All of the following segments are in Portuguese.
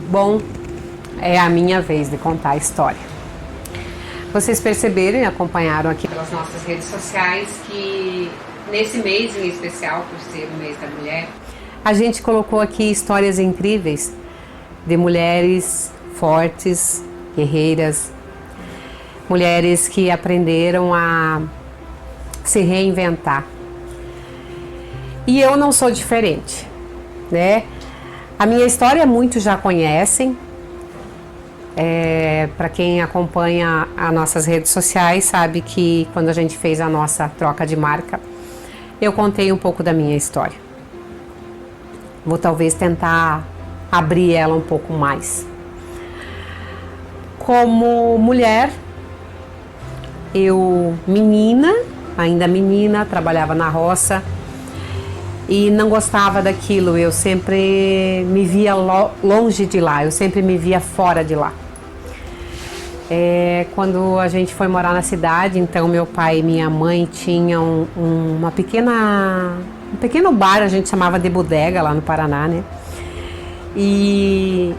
Bom, é a minha vez de contar a história. Vocês perceberam e acompanharam aqui pelas nossas redes sociais que nesse mês em especial, por ser o mês da mulher, a gente colocou aqui histórias incríveis de mulheres fortes, guerreiras, mulheres que aprenderam a se reinventar. E eu não sou diferente, né? A minha história muitos já conhecem. Para quem acompanha as nossas redes sociais sabe que quando a gente fez a nossa troca de marca, eu contei um pouco da minha história. Vou talvez tentar abrir ela um pouco mais. Como mulher, eu ainda menina, trabalhava na roça e não gostava daquilo. Eu sempre me via longe de lá, eu sempre me via fora de lá. Quando a gente foi morar na cidade, então meu pai e minha mãe tinham um pequeno bar, a gente chamava de bodega lá no Paraná, né? E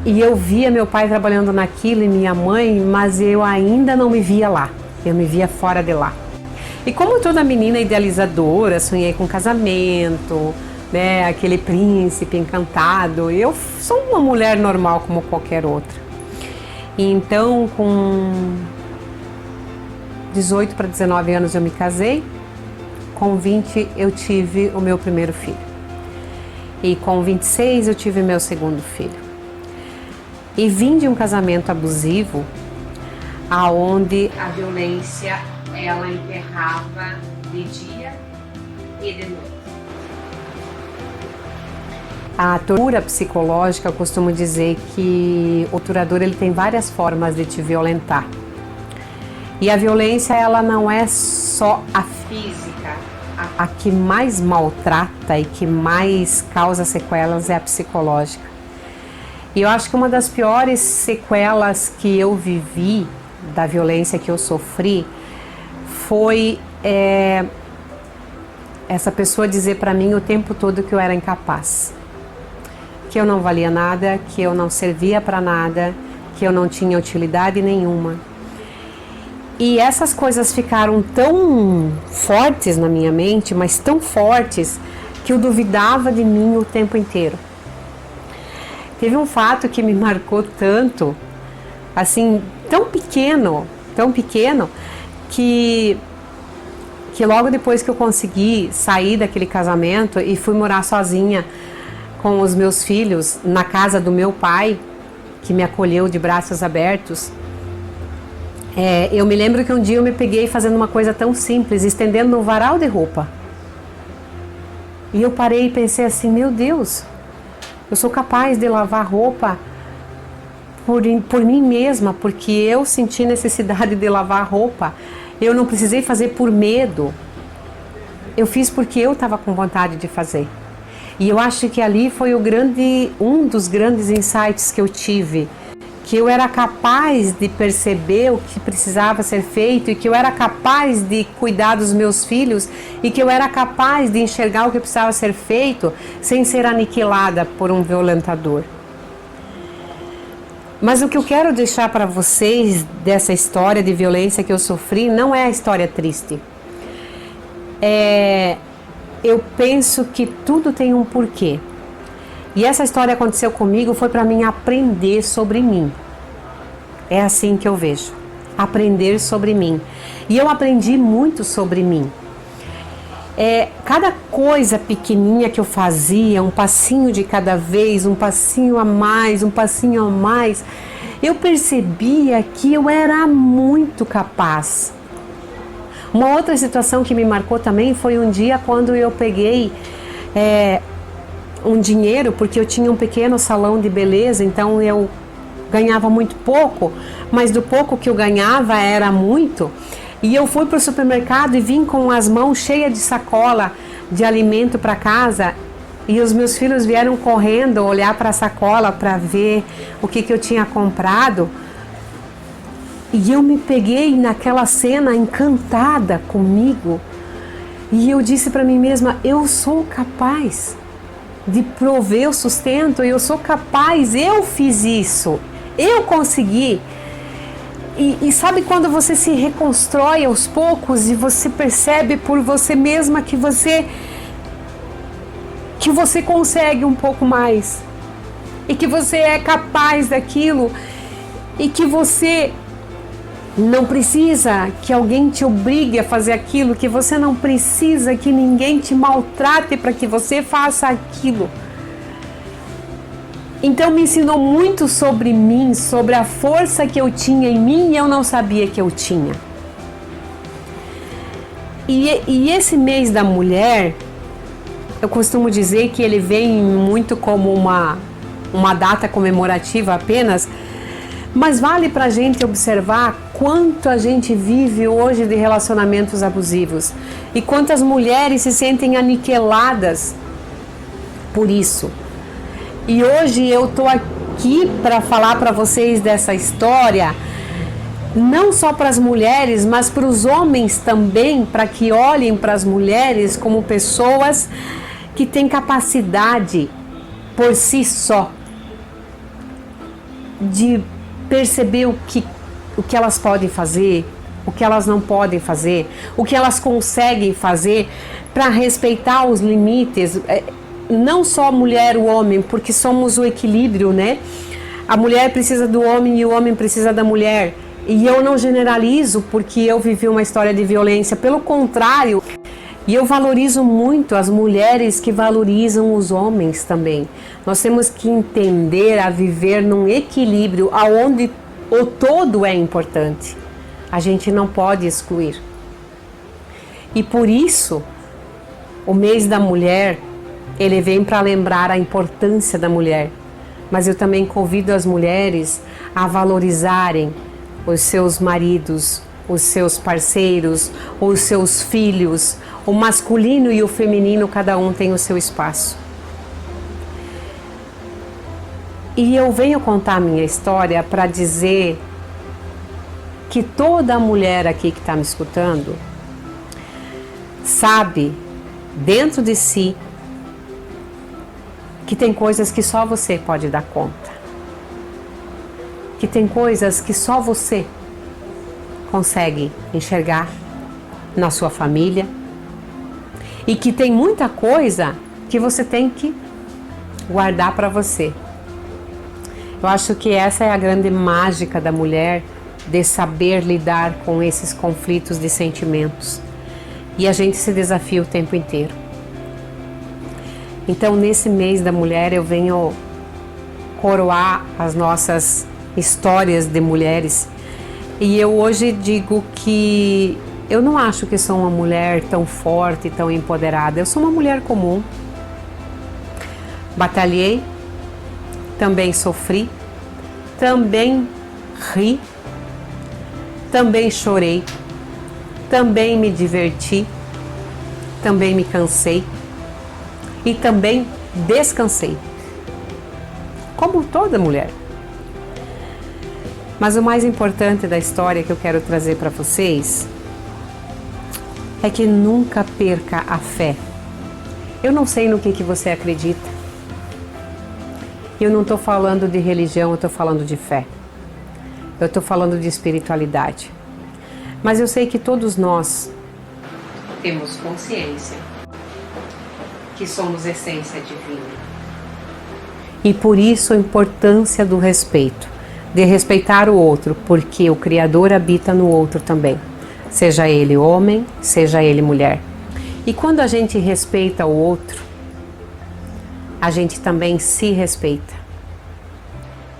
eu via meu pai trabalhando naquilo e minha mãe, mas eu ainda não me via lá, eu me via fora de lá. E como toda menina idealizadora, sonhei com casamento, né? Aquele príncipe encantado. Eu sou uma mulher normal como qualquer outra. E então, com 18 para 19 anos eu me casei, com 20 eu tive o meu primeiro filho. E com 26 eu tive meu segundo filho. E vim de um casamento abusivo, aonde a violência ela enterrava de dia e de noite. A tortura psicológica, eu costumo dizer que o torturador ele tem várias formas de te violentar. E a violência ela não é só a física. A que mais maltrata e que mais causa sequelas é a psicológica. E eu acho que uma das piores sequelas que eu vivi da violência que eu sofri foi essa pessoa dizer para mim o tempo todo que eu era incapaz. Que eu não valia nada, que eu não servia para nada, que eu não tinha utilidade nenhuma. E essas coisas ficaram tão fortes na minha mente, mas tão fortes, que eu duvidava de mim o tempo inteiro. Teve um fato que me marcou tanto, assim, tão pequeno, que logo depois que eu consegui sair daquele casamento e fui morar sozinha com os meus filhos na casa do meu pai, que me acolheu de braços abertos, eu me lembro que um dia eu me peguei fazendo uma coisa tão simples, estendendo um varal de roupa. E eu parei e pensei assim, meu Deus, eu sou capaz de lavar roupa por mim mesma, porque eu senti necessidade de lavar roupa. Eu não precisei fazer por medo, eu fiz porque eu estava com vontade de fazer. E eu acho que ali foi um dos grandes insights que eu tive, que eu era capaz de perceber o que precisava ser feito e que eu era capaz de cuidar dos meus filhos e que eu era capaz de enxergar o que precisava ser feito sem ser aniquilada por um violentador. Mas o que eu quero deixar para vocês dessa história de violência que eu sofri não é a história triste. Eu penso que tudo tem um porquê. E essa história aconteceu comigo foi para mim aprender sobre mim. É assim que eu vejo. Aprender sobre mim. E eu aprendi muito sobre mim. Cada coisa pequenininha que eu fazia, um passinho de cada vez, um passinho a mais, eu percebia que eu era muito capaz. Uma outra situação que me marcou também foi um dia quando eu peguei um dinheiro, porque eu tinha um pequeno salão de beleza, então eu ganhava muito pouco, mas do pouco que eu ganhava era muito. E eu fui para o supermercado e vim com as mãos cheias de sacola de alimento para casa, e os meus filhos vieram correndo olhar para a sacola para ver o que eu tinha comprado. E eu me peguei naquela cena encantada comigo. E eu disse para mim mesma, eu sou capaz. de prover o sustento, eu sou capaz, eu fiz isso, eu consegui. E sabe quando você se reconstrói aos poucos e você percebe por você mesma que você consegue um pouco mais e que você é capaz daquilo e que você não precisa que alguém te obrigue a fazer aquilo, que você não precisa que ninguém te maltrate para que você faça aquilo. Então me ensinou muito sobre mim, sobre a força que eu tinha em mim e eu não sabia que eu tinha. E esse mês da mulher, eu costumo dizer que ele vem muito como uma data comemorativa apenas, mas vale pra gente observar quanto a gente vive hoje de relacionamentos abusivos e quantas mulheres se sentem aniquiladas por isso. E hoje eu tô aqui para falar para vocês dessa história, não só para as mulheres, mas para os homens também, para que olhem para as mulheres como pessoas que têm capacidade por si só de perceber o que elas podem fazer, o que elas não podem fazer, o que elas conseguem fazer para respeitar os limites. Não só a mulher, o homem, porque somos o equilíbrio, né? A mulher precisa do homem e o homem precisa da mulher. E eu não generalizo porque eu vivi uma história de violência, pelo contrário, e eu valorizo muito as mulheres que valorizam os homens também. Nós temos que entender a viver num equilíbrio aonde o todo é importante. A gente não pode excluir. E por isso, o mês da mulher, ele vem para lembrar a importância da mulher. Mas eu também convido as mulheres a valorizarem os seus maridos, os seus parceiros, os seus filhos. O masculino e o feminino, cada um tem o seu espaço. E eu venho contar a minha história para dizer que toda mulher aqui que está me escutando sabe dentro de si que tem coisas que só você pode dar conta, que tem coisas que só você consegue enxergar na sua família e que tem muita coisa que você tem que guardar para você. Eu acho que essa é a grande mágica da mulher, de saber lidar com esses conflitos de sentimentos. E a gente se desafia o tempo inteiro. Então, nesse mês da mulher, eu venho coroar as nossas histórias de mulheres. E eu hoje digo que eu não acho que sou uma mulher tão forte, tão empoderada. Eu sou uma mulher comum. Batalhei, também sofri, também ri, também chorei, também me diverti, também me cansei e também descansei, como toda mulher. Mas o mais importante da história que eu quero trazer para vocês é que nunca perca a fé. Eu não sei no que você acredita. Eu não estou falando de religião, eu estou falando de fé. Eu estou falando de espiritualidade. Mas eu sei que todos nós temos consciência que somos essência divina. E por isso a importância do respeito, de respeitar o outro, porque o Criador habita no outro também, seja ele homem, seja ele mulher. E quando a gente respeita o outro, a gente também se respeita.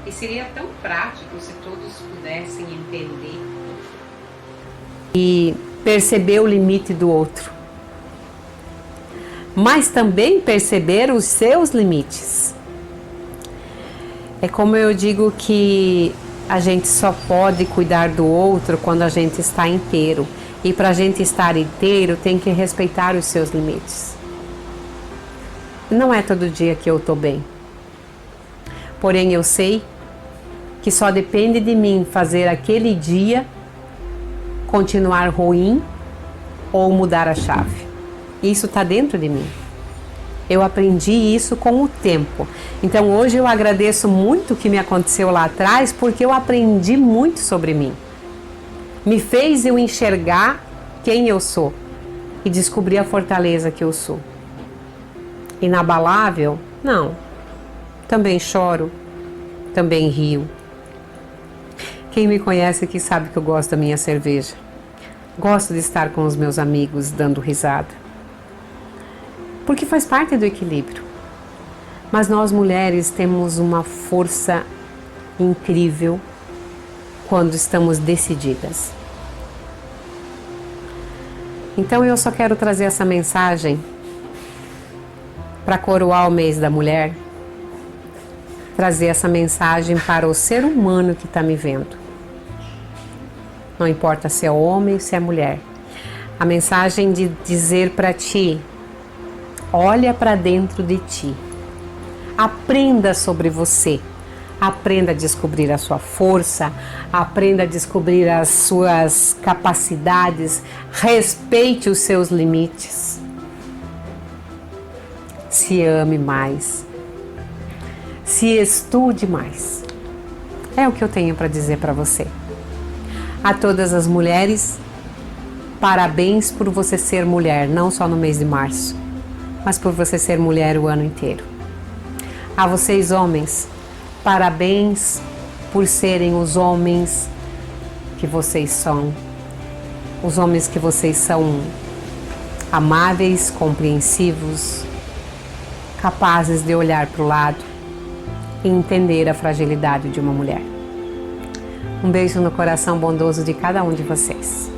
E seria tão prático se todos pudessem entender e perceber o limite do outro, mas também perceber os seus limites. É como eu digo que a gente só pode cuidar do outro quando a gente está inteiro. E para a gente estar inteiro, tem que respeitar os seus limites. Não é todo dia que eu estou bem. Porém, eu sei que só depende de mim fazer aquele dia continuar ruim ou mudar a chave. Isso está dentro de mim. Eu aprendi isso com o tempo. Então hoje eu agradeço muito o que me aconteceu lá atrás, porque eu aprendi muito sobre mim. Me fez eu enxergar quem eu sou e descobrir a fortaleza que eu sou. Inabalável? Não. Também choro, também rio. Quem me conhece aqui sabe que eu gosto da minha cerveja. Gosto de estar com os meus amigos dando risada. Porque faz parte do equilíbrio. Mas nós mulheres temos uma força incrível quando estamos decididas. Então eu só quero trazer essa mensagem para coroar o mês da mulher, trazer essa mensagem para o ser humano que está me vendo. Não importa se é homem ou se é mulher. A mensagem de dizer para ti: olha para dentro de ti. Aprenda sobre você. Aprenda a descobrir a sua força. Aprenda a descobrir as suas capacidades. Respeite os seus limites. Se ame mais. Se estude mais. É o que eu tenho para dizer para você. A todas as mulheres, parabéns por você ser mulher, não só no mês de março, mas por você ser mulher o ano inteiro. A vocês, homens, parabéns por serem os homens que vocês são. Os homens que vocês são amáveis, compreensivos, capazes de olhar para o lado e entender a fragilidade de uma mulher. Um beijo no coração bondoso de cada um de vocês.